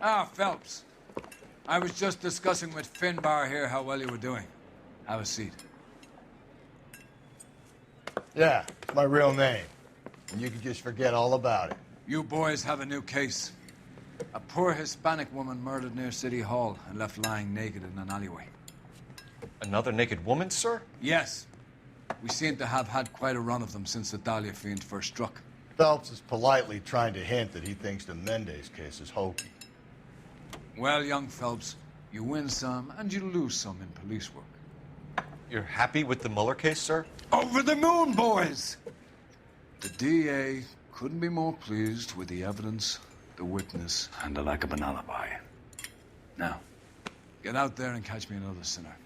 Ah, Phelps. I was just discussing with Finbar here how well you were doing. Have a seat. Yeah, it's my real name. And you can just forget all about it. You boys have a new case. A poor Hispanic woman murdered near City Hall and left lying naked in an alleyway. Another naked woman, sir? Yes. We seem to have had quite a run of them since the Dahlia fiend first struck. Phelps is politely trying to hint that he thinks the Mendez case is hokey. Well, young Phelps, you win some and you lose some in police work. You're happy with the Mueller case, sir? Over the moon, boys! The DA couldn't be more pleased with the evidence, the witness, and the lack of an alibi. Now, get out there and catch me another sinner.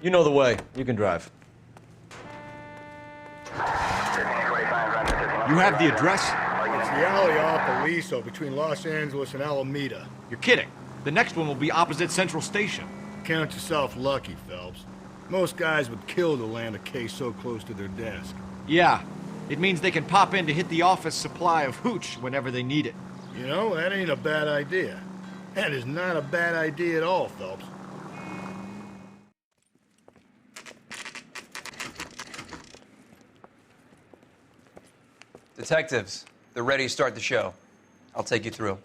You know the way. You can drive. You have the address? It's the alley off Aliso between Los Angeles and Alameda. You're kidding. The next one will be opposite Central Station. Count yourself lucky, Phelps. Most guys would kill to land a case so close to their desk. Yeah. It means they can pop in to hit the office supply of hooch whenever they need it. You know, that ain't a bad idea. That is not a bad idea at all, Phelps. Detectives, they're ready to start the show. I'll take you through.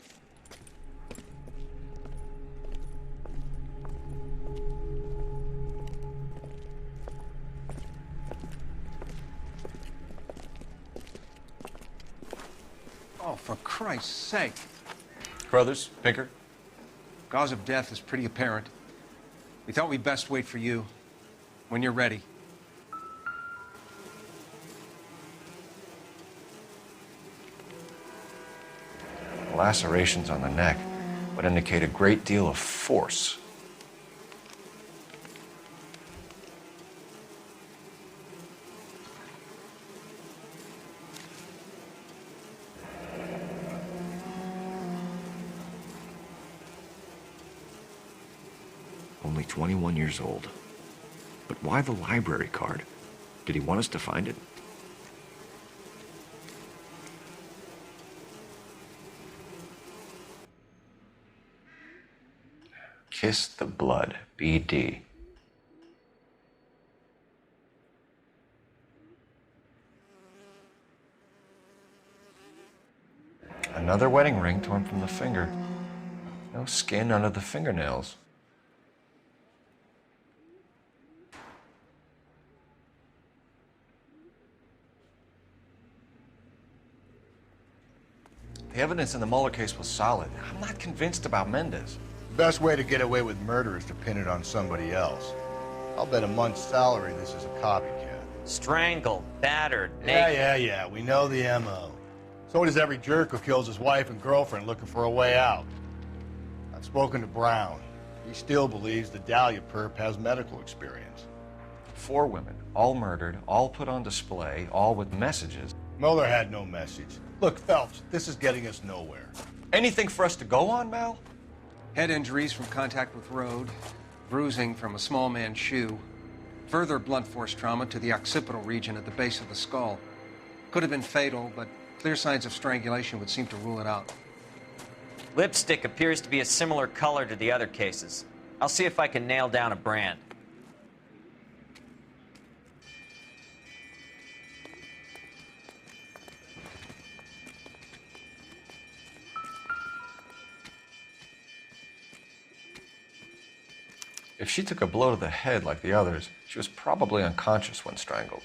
Oh, for Christ's sake. Brothers, Pinker? Cause of death is pretty apparent. We thought we'd best wait for you. When you're ready. Lacerations on the neck would indicate a great deal of force. Only 21 years old. But why the library card? Did he want us to find it? Kiss the blood, BD. Another wedding ring torn from the finger. No skin under the fingernails. The evidence in the Mueller case was solid. I'm not convinced about Mendez. The best way to get away with murder is to pin it on somebody else. I'll bet a month's salary this is a copycat. Strangled, battered, naked. Yeah. We know the M.O. So does every jerk who kills his wife and girlfriend looking for a way out. I've spoken to Brown. He still believes the Dahlia perp has medical experience. 4 women, all murdered, all put on display, all with messages. Mueller had no message. Look, Phelps, this is getting us nowhere. Anything for us to go on, Mal? Head injuries from contact with road, bruising from a small man's shoe, further blunt force trauma to the occipital region at the base of the skull. Could have been fatal, but clear signs of strangulation would seem to rule it out. Lipstick appears to be a similar color to the other cases. I'll see if I can nail down a brand. If she took a blow to the head like the others, she was probably unconscious when strangled.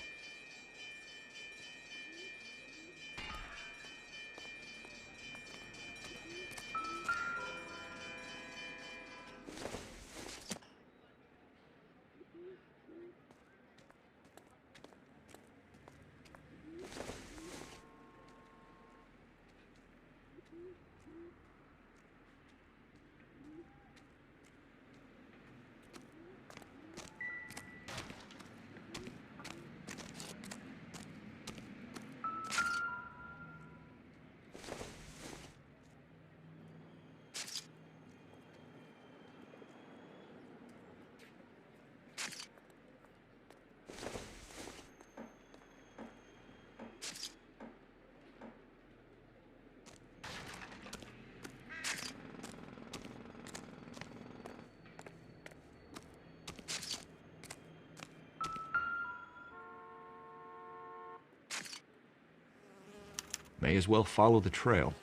May as well follow the trail.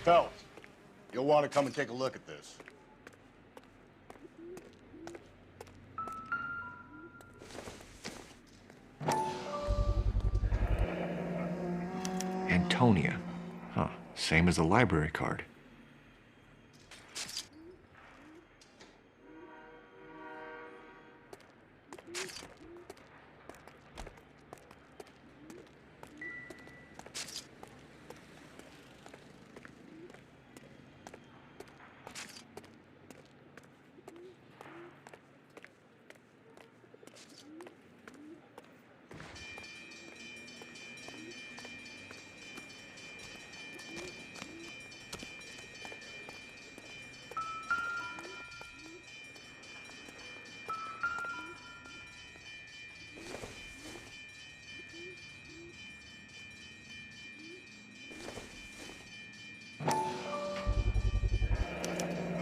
Phelps, you'll want to come and take a look at this. Antonia. Huh, same as the library card.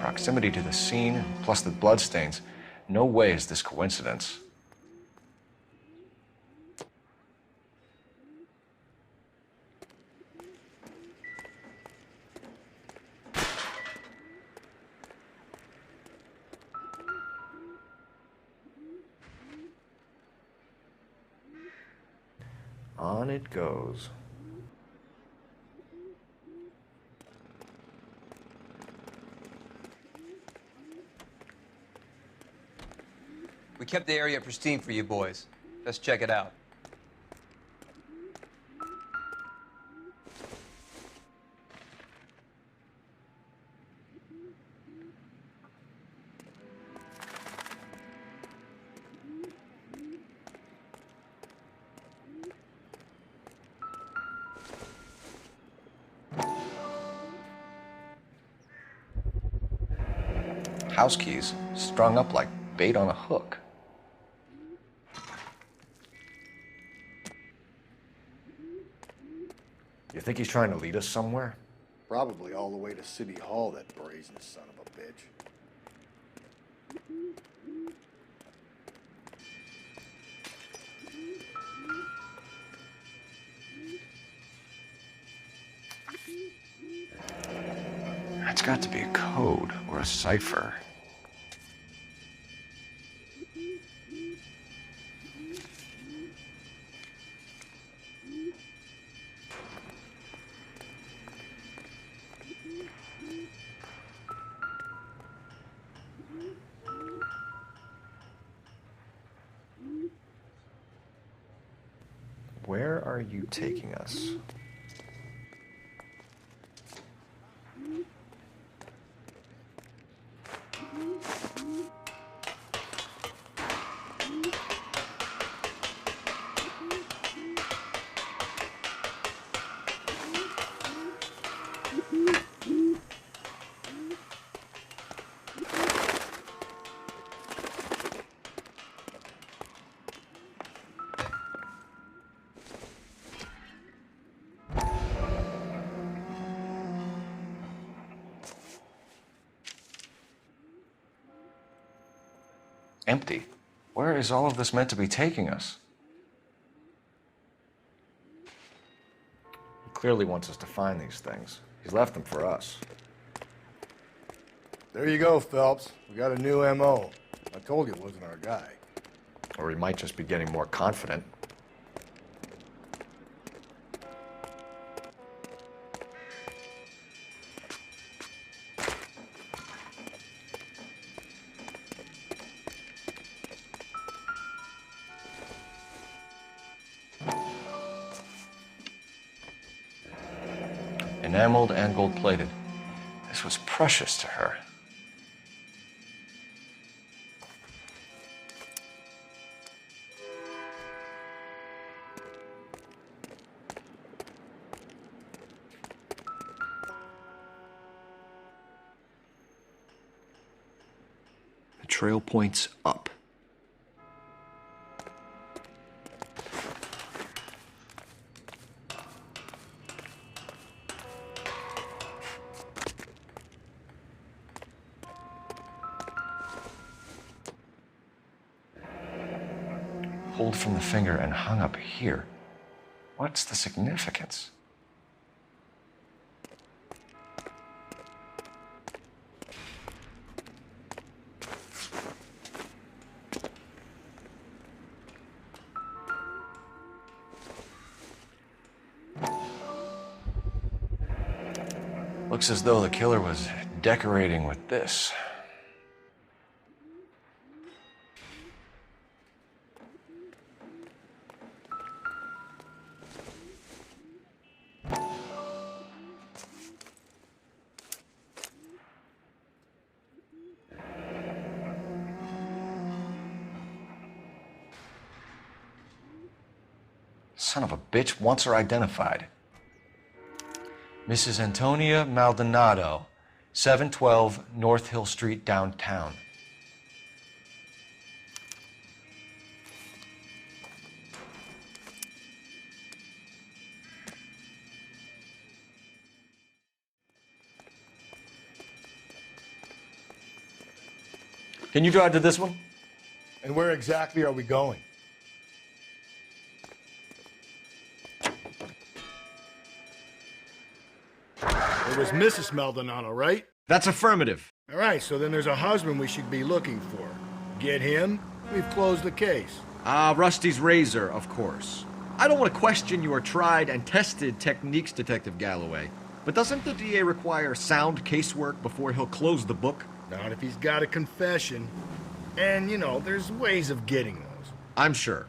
Proximity to the scene, plus the bloodstains. No way is this coincidence. On it goes. We kept the area pristine for you boys. Let's check it out. House keys strung up like bait on a hook. You think he's trying to lead us somewhere? Probably all the way to City Hall, that brazen son of a bitch. That's got to be a code or a cipher. Where are you taking us? Empty. Where is all of this meant to be taking us? He clearly wants us to find these things. He's left them for us. There you go, Phelps. We got a new M.O. I told you it wasn't our guy. Or he might just be getting more confident. Enameled and gold-plated. This was precious to her. The trail points up. pulled from the finger and hung up here. What's the significance? Looks as though the killer was decorating with this. Son of a bitch wants her identified. Mrs. Antonia Maldonado, 712 North Hill Street, downtown. Can you drive to this one? And where exactly are we going? It was Mrs. Maldonado, right? That's affirmative. All right, so then there's a husband we should be looking for. Get him, we've closed the case. Rusty's razor, of course. I don't want to question your tried and tested techniques, Detective Galloway. But doesn't the DA require sound casework before he'll close the book? Not if he's got a confession. And, you know, there's ways of getting those. I'm sure.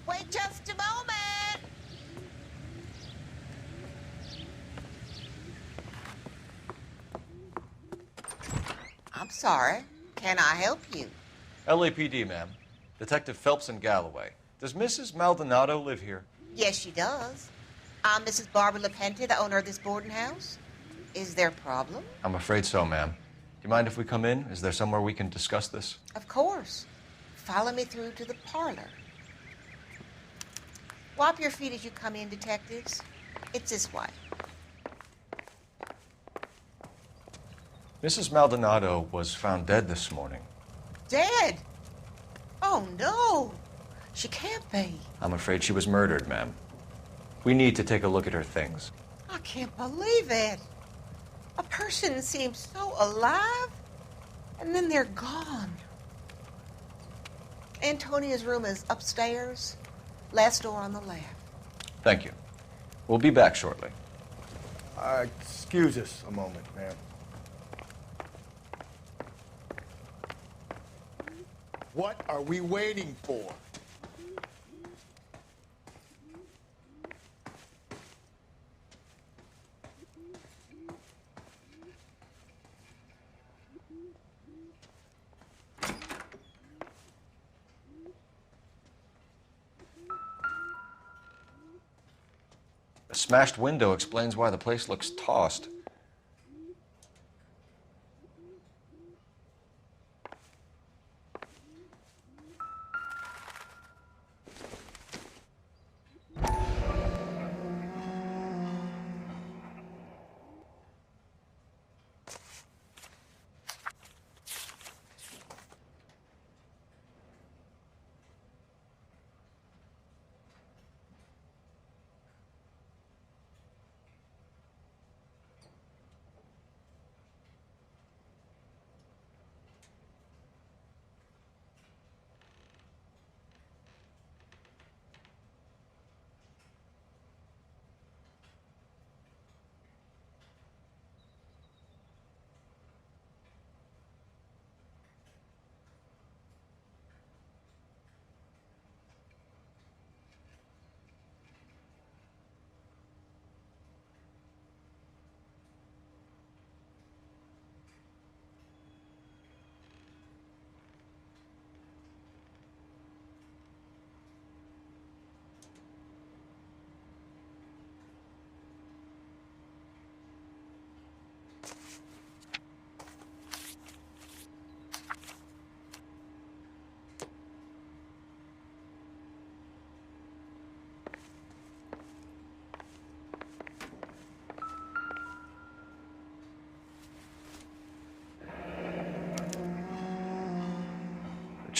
Wait just a moment. I'm sorry. Can I help you? LAPD, ma'am. Detective Phelps and Galloway. Does Mrs. Maldonado live here? Yes, she does. I'm Mrs. Barbara LaPente, the owner of this boarding house. Is there a problem? I'm afraid so, ma'am. Do you mind if we come in? Is there somewhere we can discuss this? Of course. Follow me through to the parlor. Wipe your feet as you come in, detectives. It's this way. Mrs. Maldonado was found dead this morning. Dead? Oh, no. She can't be. I'm afraid she was murdered, ma'am. We need to take a look at her things. I can't believe it. A person seems so alive, and then they're gone. Antonia's room is upstairs, last door on the left. Thank you. We'll be back shortly. Excuse us a moment, ma'am. What are we waiting for? A smashed window explains why the place looks tossed.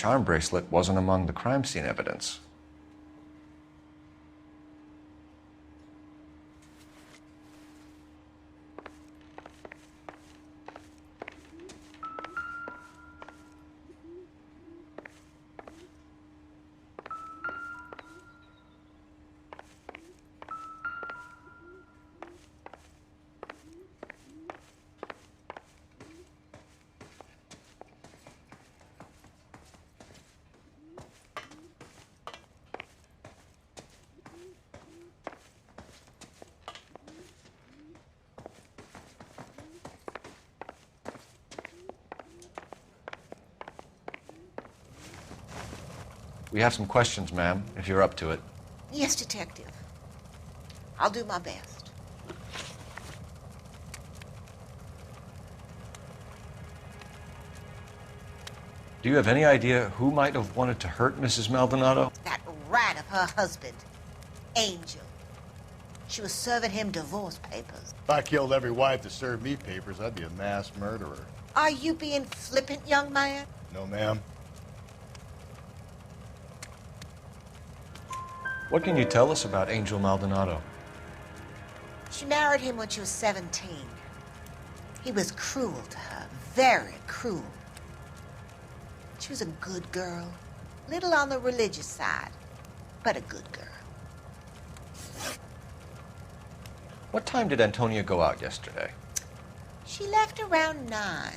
charm bracelet wasn't among the crime scene evidence. We have some questions, ma'am, if you're up to it. Yes, Detective. I'll do my best. Do you have any idea who might have wanted to hurt Mrs. Maldonado? That rat of her husband, Angel. She was serving him divorce papers. If I killed every wife to serve me papers, I'd be a mass murderer. Are you being flippant, young man? No, ma'am. What can you tell us about Angel Maldonado? She married him when she was 17. He was cruel to her, very cruel. She was a good girl, little on the religious side, but a good girl. What time did Antonia go out yesterday? She left around 9.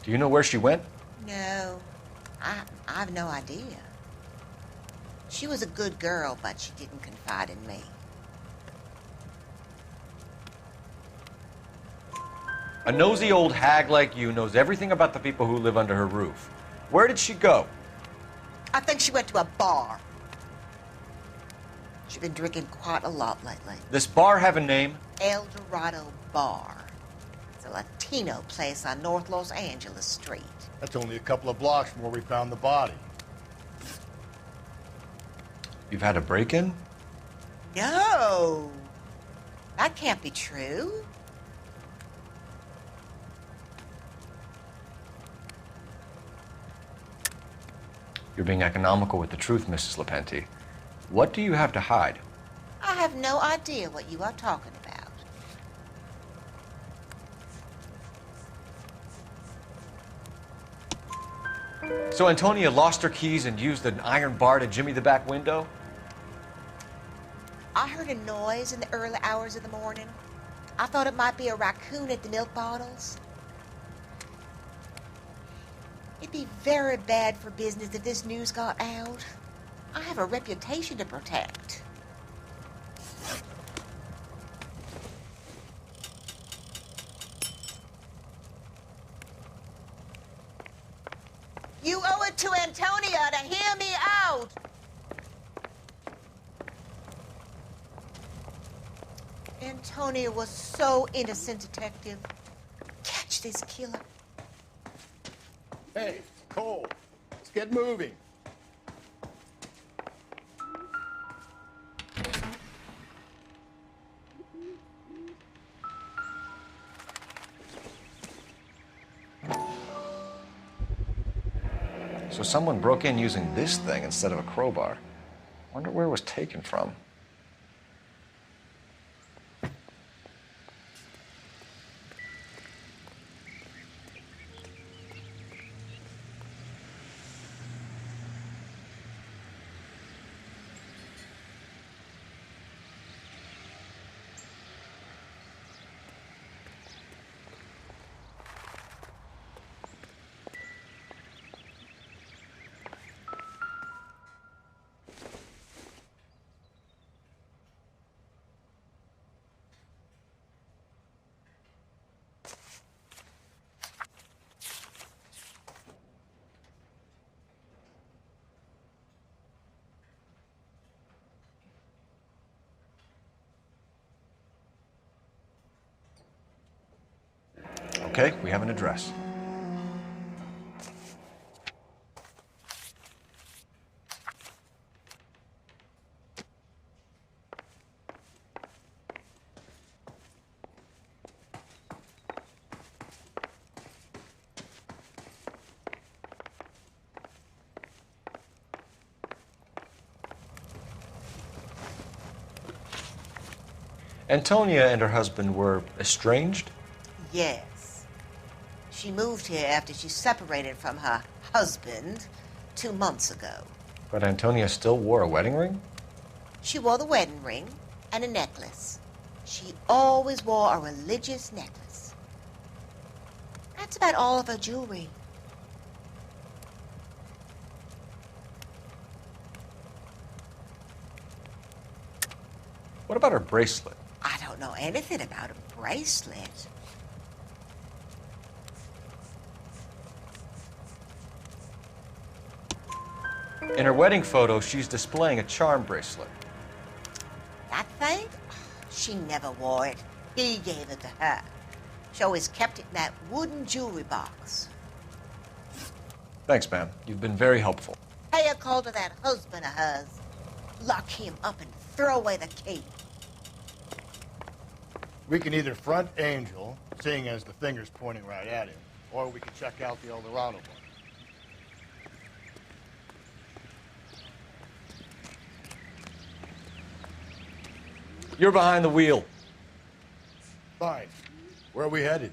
Do you know where she went? No, I've no idea. She was a good girl, but she didn't confide in me. A nosy old hag like you knows everything about the people who live under her roof. Where did she go? I think she went to a bar. She's been drinking quite a lot lately. This bar have a name? El Dorado Bar. It's a Latino place on North Los Angeles Street. That's only a couple of blocks from where we found the body. You've had a break-in? No, that can't be true. You're being economical with the truth, Mrs. Lepenti. What do you have to hide? I have no idea what you are talking about. So Antonia lost her keys and used an iron bar to jimmy the back window? I heard a noise in the early hours of the morning. I thought it might be a raccoon at the milk bottles. It'd be very bad for business if this news got out. I have a reputation to protect. You owe it to Antonia to hear me out. Antonia was so innocent, Detective. Catch this killer. Hey, Cole, let's get moving. So someone broke in using this thing instead of a crowbar. Wonder where it was taken from. Okay, we have an address. Antonia and her husband were estranged? Yes. She moved here after she separated from her husband 2 months ago. But Antonia still wore a wedding ring? She wore the wedding ring and a necklace. She always wore a religious necklace. That's about all of her jewelry. What about her bracelet? I don't know anything about a bracelet. In her wedding photo, she's displaying a charm bracelet. That thing? She never wore it. He gave it to her. She always kept it in that wooden jewelry box. Thanks, ma'am. You've been very helpful. Pay a call to that husband of hers. Lock him up and throw away the key. We can either front Angel, seeing as the finger's pointing right at him, or we can check out the Eldorado one. You're behind the wheel. Fine. Where are we headed?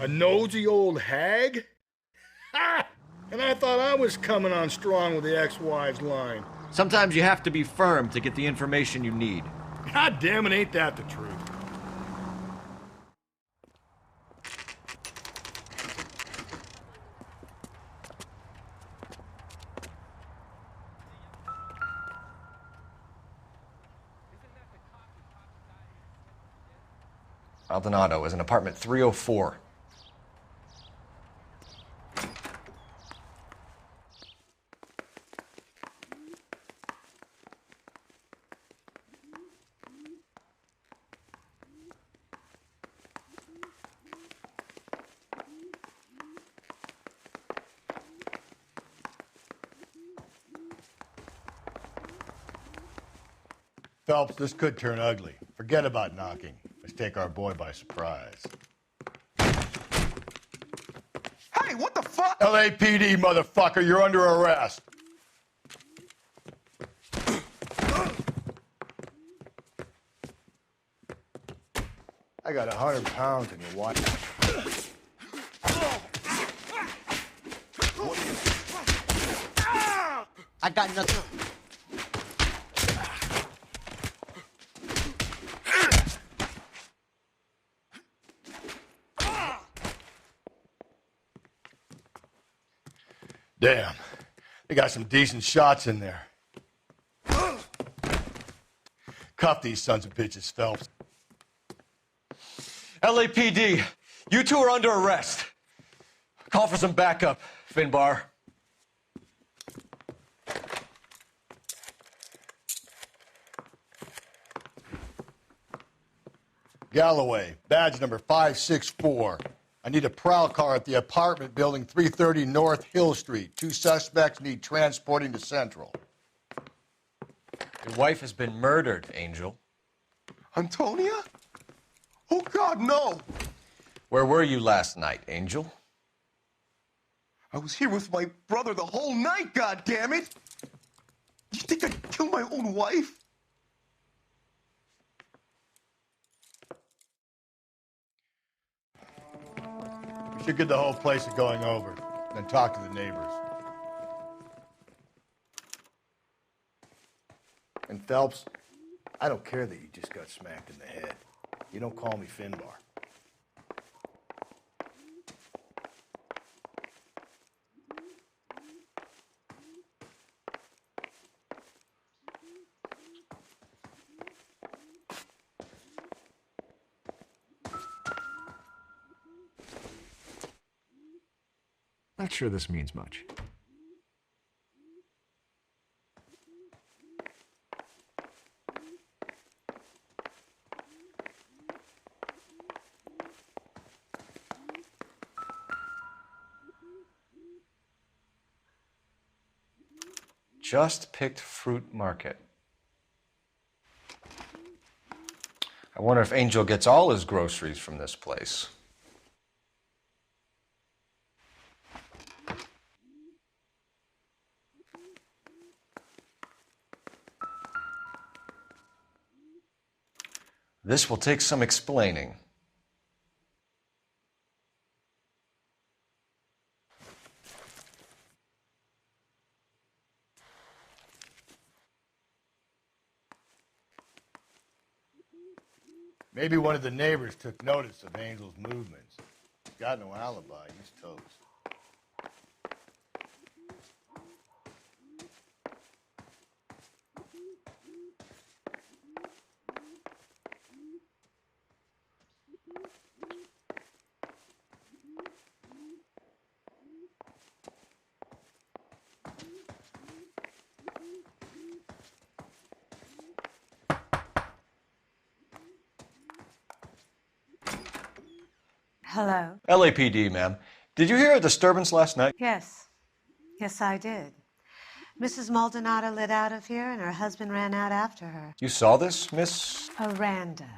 A nosy old hag? Ha! And I thought I was coming on strong with the ex-wives line. Sometimes you have to be firm to get the information you need. God damn it, ain't that the truth? Maldonado is in apartment 304. Phelps, this could turn ugly. Forget about knocking. Let's take our boy by surprise. Hey, what the fuck? LAPD, motherfucker, you're under arrest. I got 100 pounds in your watch. I got nothing. Damn, they got some decent shots in there. Cuff these sons of bitches, Phelps. LAPD, you two are under arrest. Call for some backup, Finbar. Galloway, badge number 564. I need a prowl car at the apartment building 330 North Hill Street. 2 suspects need transporting to Central. Your wife has been murdered, Angel. Antonia? Oh, God, no! Where were you last night, Angel? I was here with my brother the whole night, goddammit! You think I'd kill my own wife? We should get the whole place a going over, then talk to the neighbors. And Phelps, I don't care that you just got smacked in the head. You don't call me Finbar. Not sure this means much. Just picked fruit market. I wonder if Angel gets all his groceries from this place. This will take some explaining. Maybe one of the neighbors took notice of Angel's movements. He's got no alibi. He's toast. Hello? LAPD, ma'am. Did you hear a disturbance last night? Yes. Yes, I did. Mrs. Maldonado lit out of here, and her husband ran out after her. You saw this, Miss? Aranda.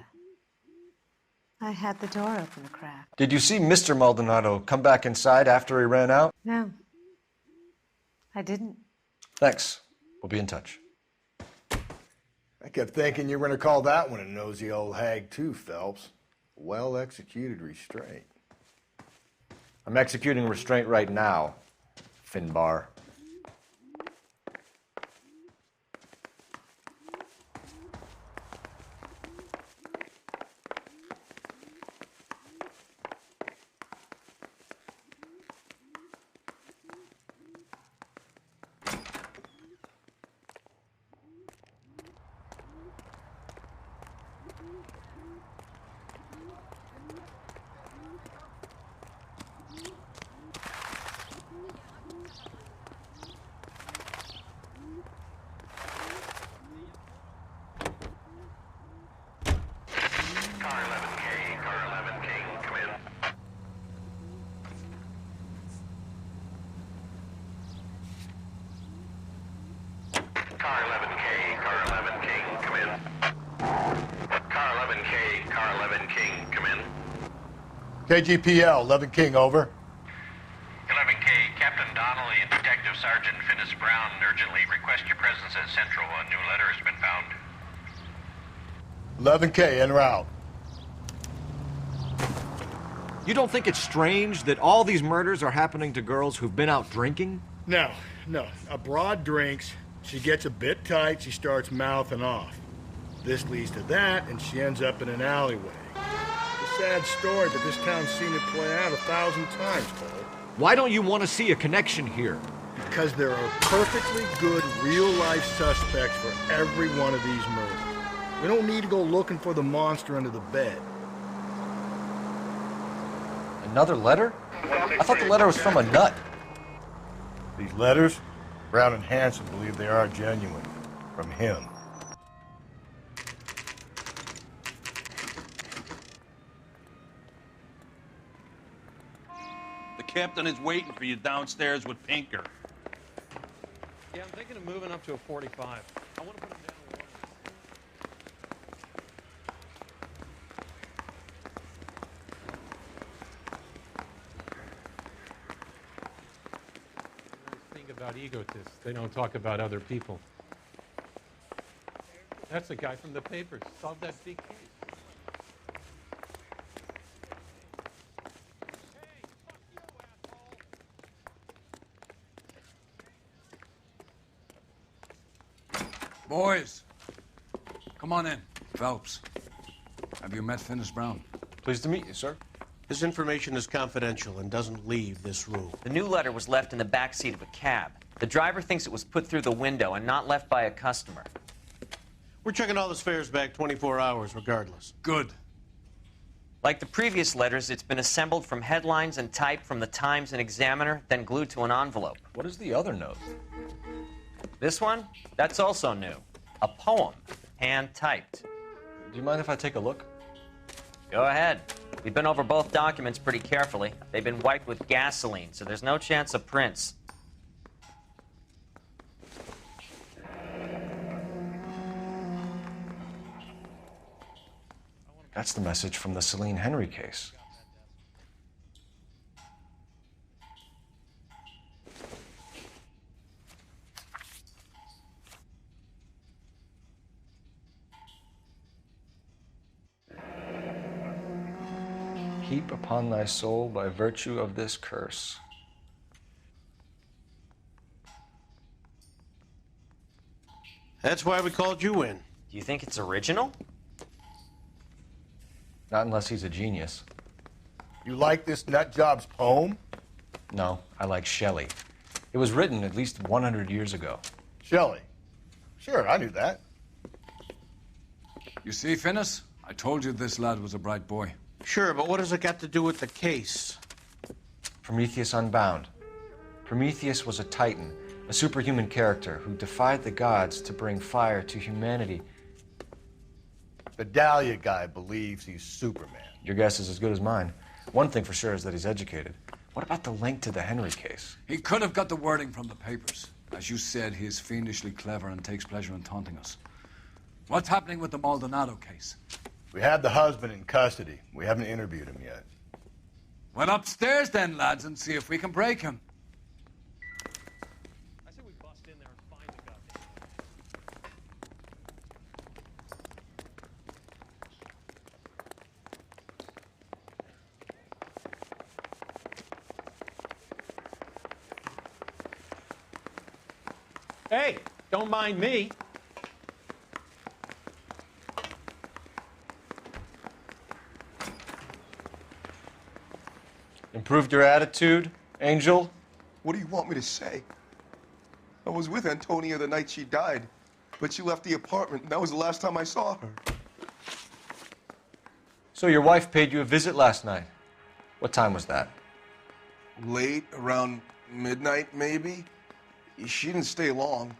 I had the door open a crack. Did you see Mr. Maldonado come back inside after he ran out? No. I didn't. Thanks. We'll be in touch. I kept thinking you were going to call that one a nosy old hag too, Phelps. Well-executed restraint. I'm executing restraint right now, Finbar. KGPL, 11 King, over. 11K, Captain Donnelly and Detective Sergeant Finis Brown urgently request your presence at Central. A new letter has been found. 11K, en route. You don't think it's strange that all these murders are happening to girls who've been out drinking? No. A broad drinks, she gets a bit tight, she starts mouthing off. This leads to that, and she ends up in an alleyway. It's a sad story, but this town's seen it play out 1,000 times, Cole. Why don't you want to see a connection here? Because there are perfectly good real-life suspects for every one of these murders. We don't need to go looking for the monster under the bed. Another letter? I thought the letter was from a nut. These letters, Brown and Hanson believe they are genuine. From him. The captain is waiting for you downstairs with Pinker. Yeah, I'm thinking of moving up to a 45. I want to put him down in water. Nice thing about egotists, they don't talk about other people. That's the guy from the papers. Solved that big case. Boys, come on in. Phelps, have you met Finis Brown? Pleased to meet you, sir. His information is confidential and doesn't leave this room. The new letter was left in the back seat of a cab. The driver thinks it was put through the window and not left by a customer. We're checking all his fares back 24 hours regardless. Good. Like the previous letters, it's been assembled from headlines and typed from the Times and Examiner, then glued to an envelope. What is the other note? This one? That's also new. A poem, hand-typed. Do you mind if I take a look? Go ahead. We've been over both documents pretty carefully. They've been wiped with gasoline, so there's no chance of prints. That's the message from the Celine Henry case. heap upon thy soul by virtue of this curse. That's why we called you in. Do you think it's original? Not unless he's a genius. You like this nutjob's poem? No, I like Shelley. It was written at least 100 years ago. Shelley? Sure, I knew that. You see, Finnis? I told you this lad was a bright boy. Sure, but what has it got to do with the case? Prometheus Unbound. Prometheus was a titan, a superhuman character who defied the gods to bring fire to humanity. The Dahlia guy believes he's Superman. Your guess is as good as mine. One thing for sure is that he's educated. What about the link to the Henry case? He could have got the wording from the papers. As you said, he is fiendishly clever and takes pleasure in taunting us. What's happening with the Maldonado case? We have the husband in custody. We haven't interviewed him yet. Well, upstairs then, lads, and see if we can break him. I say we bust in there and find the goddamn. Hey, don't mind me. Improved your attitude, Angel? What do you want me to say? I was with Antonia the night she died, but she left the apartment, and that was the last time I saw her. So your wife paid you a visit last night. What time was that? Late, around midnight, maybe? She didn't stay long.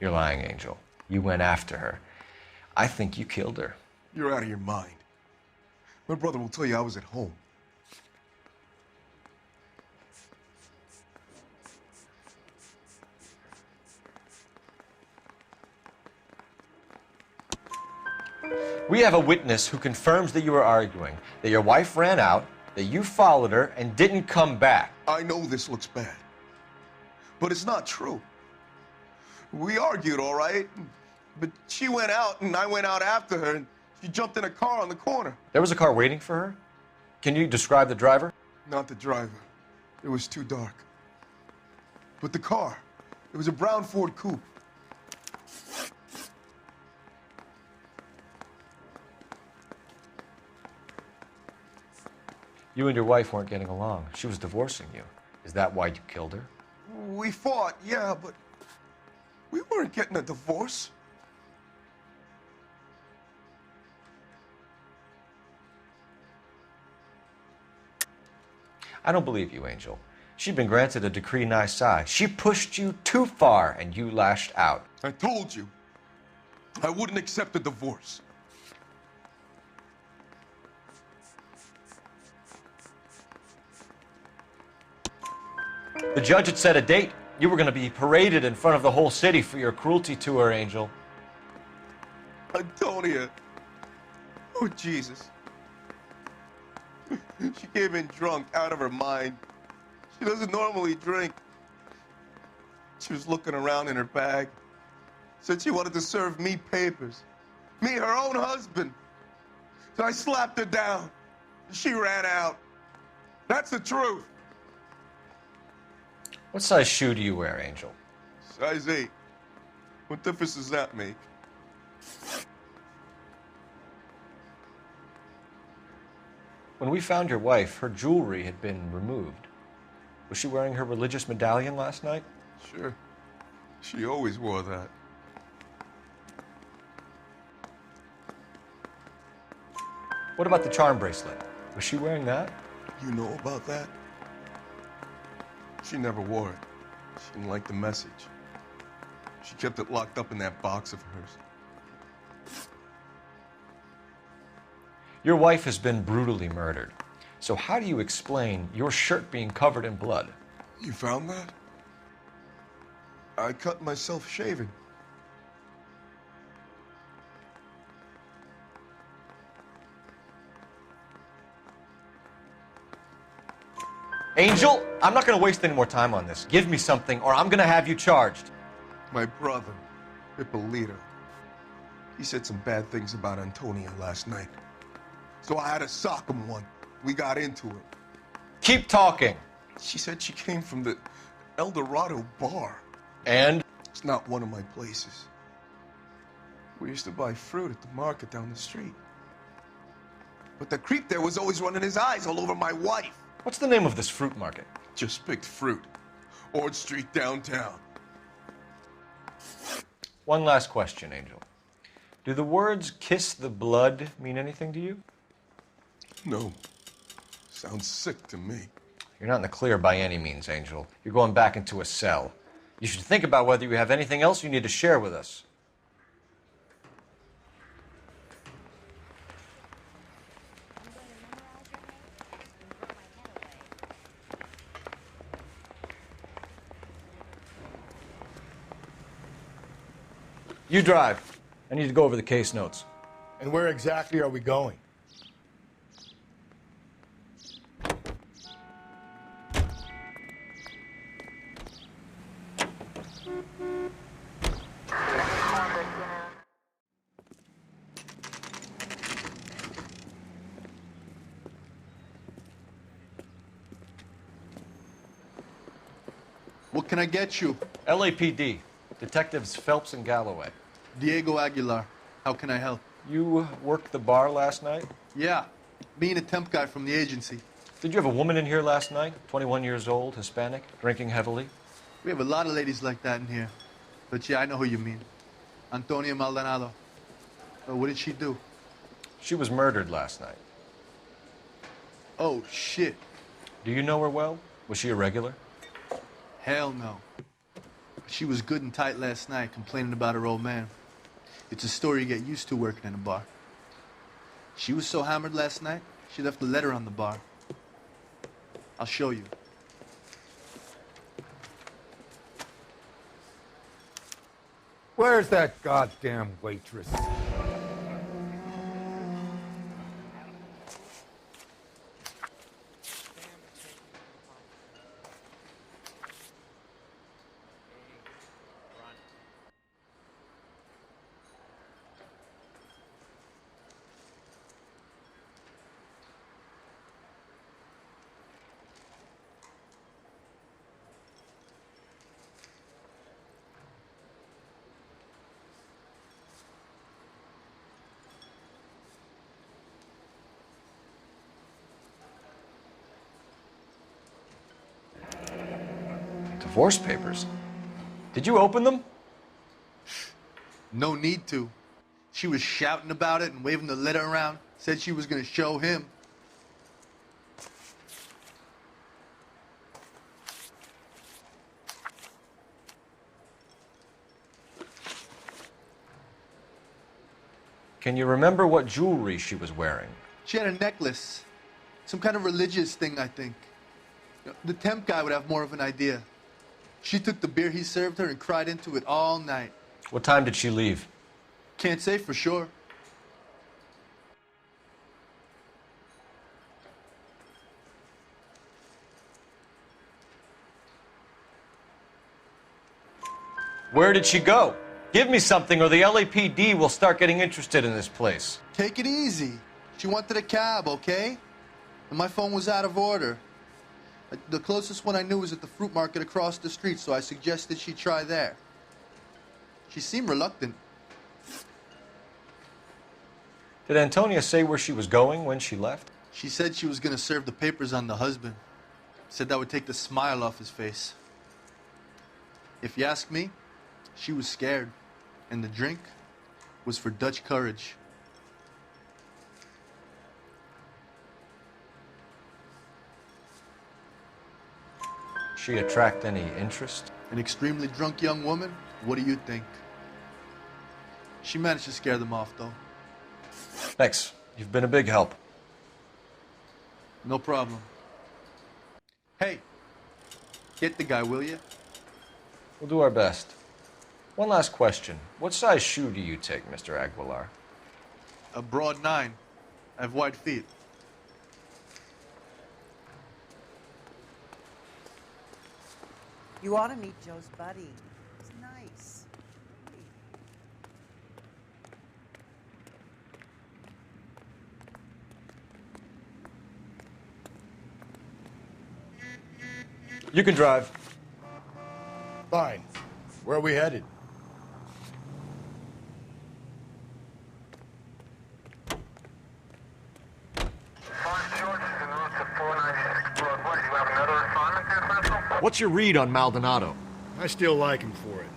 You're lying, Angel. You went after her. I think you killed her. You're out of your mind. My brother will tell you I was at home. We have a witness who confirms that you were arguing, that your wife ran out, that you followed her, and didn't come back. I know this looks bad, but it's not true. We argued, all right, but she went out and I went out after her and she jumped in a car on the corner. There was a car waiting for her? Can you describe the driver? Not the driver. It was too dark. But the car, it was a brown Ford coupe. You and your wife weren't getting along. She was divorcing you. Is that why you killed her? We fought, yeah, but we weren't getting a divorce. I don't believe you, Angel. She'd been granted a decree nisi. She pushed you too far, and you lashed out. I told you, I wouldn't accept a divorce. The judge had set a date. You were going to be paraded in front of the whole city for your cruelty to her, Angel. Antonia. Oh, Jesus. She came in drunk, out of her mind. She doesn't normally drink. She was looking around in her bag. Said she wanted to serve me papers. Me, her own husband. So I slapped her down. She ran out. That's the truth. What size shoe do you wear, Angel? Size 8. What difference does that make? When we found your wife, her jewelry had been removed. Was she wearing her religious medallion last night? Sure. She always wore that. What about the charm bracelet? Was she wearing that? You know about that? She never wore it. She didn't like the message. She kept it locked up in that box of hers. Your wife has been brutally murdered. So how do you explain your shirt being covered in blood? You found that? I cut myself shaving. Angel, I'm not going to waste any more time on this. Give me something or I'm going to have you charged. My brother, Hippolito, he said some bad things about Antonia last night. So I had to sock him one. We got into it. Keep talking. She said she came from the El Dorado bar. And? It's not one of my places. We used to buy fruit at the market down the street. But the creep there was always running his eyes all over my wife. What's the name of this fruit market? Just picked fruit. Ord Street downtown. One last question, Angel. Do the words kiss the blood mean anything to you? No. Sounds sick to me. You're not in the clear by any means, Angel. You're going back into a cell. You should think about whether you have anything else you need to share with us. You drive. I need to go over the case notes. And where exactly are we going? What can I get you? LAPD. Detectives Phelps and Galloway. Diego Aguilar. How can I help? You worked the bar last night? Yeah. Me and a temp guy from the agency. Did you have a woman in here last night? 21 years old, Hispanic, drinking heavily? We have a lot of ladies like that in here. But yeah, I know who you mean. Antonia Maldonado. What did she do? She was murdered last night. Oh, shit. Do you know her well? Was she a regular? Hell no. She was good and tight last night, complaining about her old man. It's a story you get used to working in a bar. She was so hammered last night, she left a letter on the bar. I'll show you. Where's that goddamn waitress? Divorce papers? Did you open them? No need to. She was shouting about it and waving the letter around. Said she was going to show him. Can you remember what jewelry she was wearing? She had a necklace. Some kind of religious thing, I think. The temp guy would have more of an idea. She took the beer he served her and cried into it all night. What time did she leave? Can't say for sure. Where did she go? Give me something or the LAPD will start getting interested in this place. Take it easy. She wanted a cab, okay? And my phone was out of order. The closest one I knew was at the fruit market across the street, so I suggested she try there. She seemed reluctant. Did Antonia say where she was going when she left? She said she was going to serve the papers on the husband. Said that would take the smile off his face. If you ask me, she was scared. And the drink was for Dutch courage. She attract any interest? An extremely drunk young woman? What do you think? She managed to scare them off, though. Thanks. You've been a big help. No problem. Hey, get the guy, will you? We'll do our best. One last question. What size shoe do you take, Mr. Aguilar? A broad 9. I have wide feet. You ought to meet Joe's buddy. He's nice. You can drive. Fine. Where are we headed? What's your read on Maldonado? I still like him for it.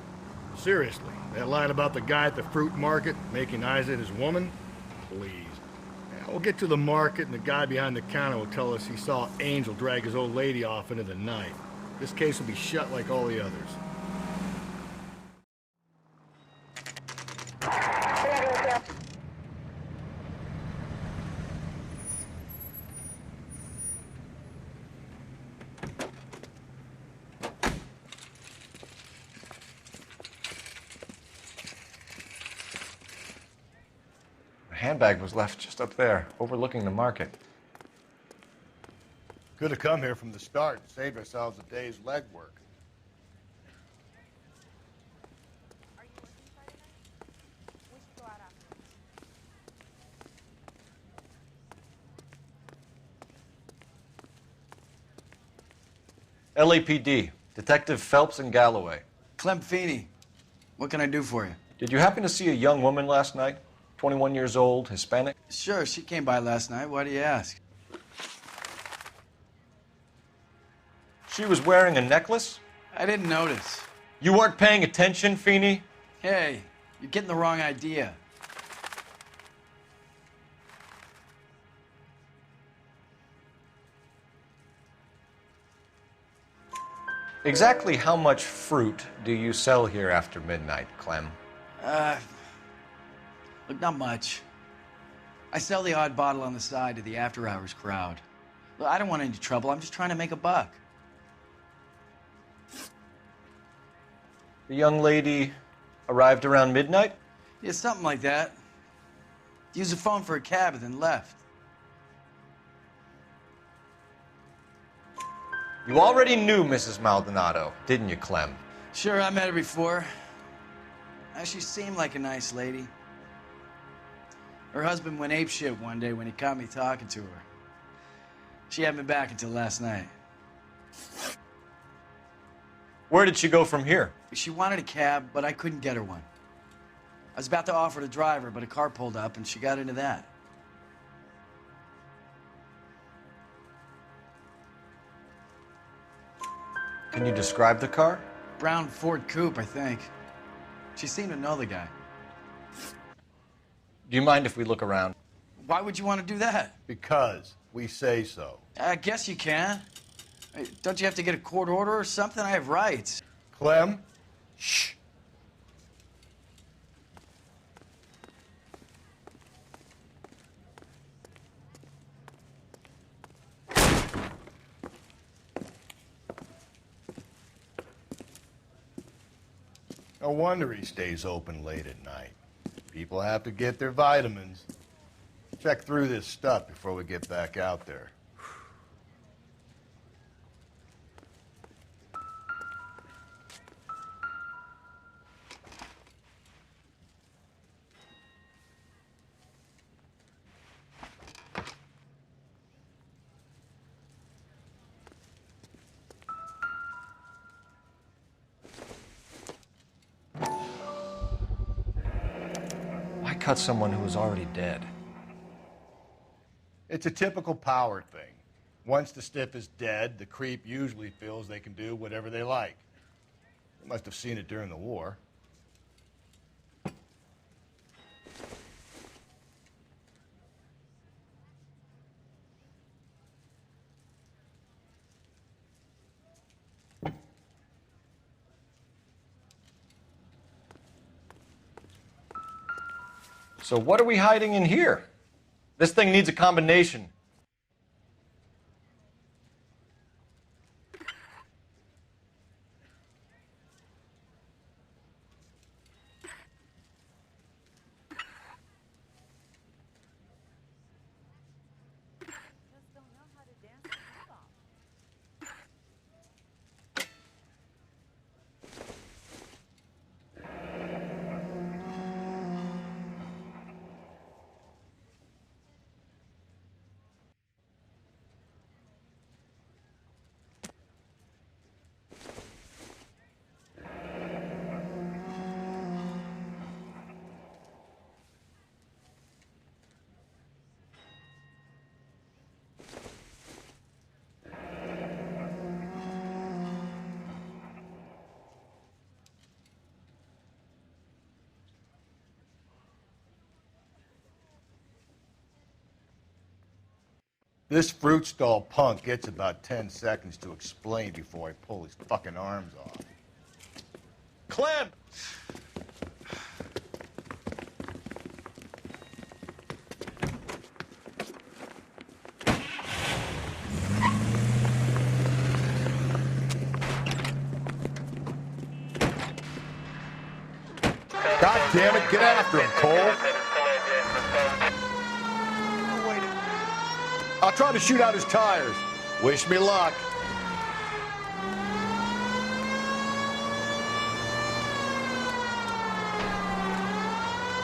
Seriously, that line about the guy at the fruit market making eyes at his woman? Please. Now, we'll get to the market and the guy behind the counter will tell us he saw Angel drag his old lady off into the night. This case will be shut like all the others. Handbag was left just up there, overlooking the market. Could have come here from the start and saved ourselves a day's legwork. LAPD, Detective Phelps and Galloway. Clem Feeney, what can I do for you? Did you happen to see a young woman last night? 21 years old, Hispanic? Sure, she came by last night. Why do you ask? She was wearing a necklace? I didn't notice. You weren't paying attention, Feeney? Hey, you're getting the wrong idea. Exactly how much fruit do you sell here after midnight, Clem? Look, not much. I sell the odd bottle on the side to the after-hours crowd. Look, I don't want any trouble. I'm just trying to make a buck. The young lady arrived around midnight? Yeah, something like that. Used the phone for a cab and then left. You already knew Mrs. Maldonado, didn't you, Clem? Sure, I met her before. She seemed like a nice lady. Her husband went apeshit one day when he caught me talking to her. She hadn't been back until last night. Where did she go from here? She wanted a cab, but I couldn't get her one. I was about to offer to drive her, but a car pulled up and she got into that. Can you describe the car? Brown Ford Coupe, I think. She seemed to know the guy. Do you mind if we look around? Why would you want to do that? Because we say so. I guess you can. Hey, don't you have to get a court order or something? I have rights. Clem? Shh. No wonder he stays open late at night. People have to get their vitamins. Check through this stuff before we get back out there. Why cut someone who was already dead? It's a typical power thing. Once the stiff is dead, the creep usually feels they can do whatever they like. They must have seen it during the war. So what are we hiding in here? This thing needs a combination. This fruit stall punk gets about 10 seconds to explain before I pull his fucking arms off. Clem! God damn it, get after him, Cole. I'll try to shoot out his tires. Wish me luck.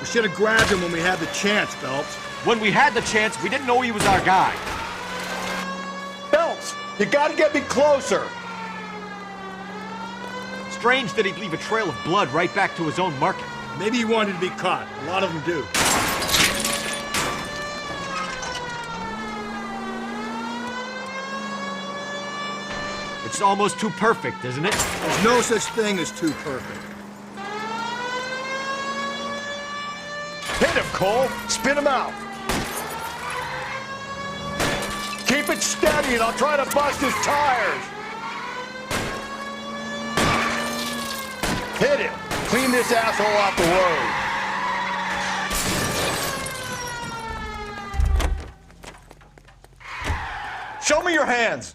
We should have grabbed him when we had the chance, Phelps. When we had the chance, we didn't know he was our guy. Phelps, you gotta get me closer. Strange that he'd leave a trail of blood right back to his own market. Maybe he wanted to be caught. A lot of them do. It's almost too perfect, isn't it? There's no such thing as too perfect. Hit him, Cole. Spin him out. Keep it steady and I'll try to bust his tires. Hit him. Clean this asshole off the road. Show me your hands.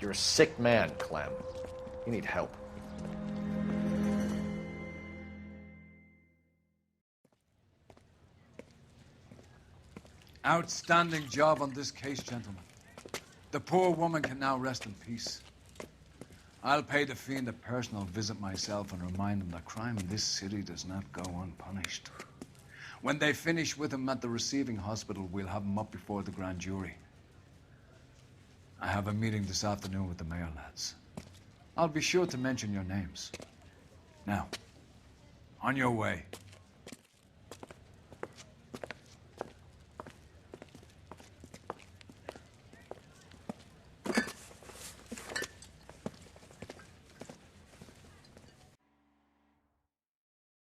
You're a sick man, Clem. You need help. Outstanding job on this case, gentlemen. The poor woman can now rest in peace. I'll pay the fiend a personal visit myself and remind him that crime in this city does not go unpunished. When they finish with him at the receiving hospital, we'll have him up before the grand jury. I have a meeting this afternoon with the mayor lads. I'll be sure to mention your names. Now, on your way.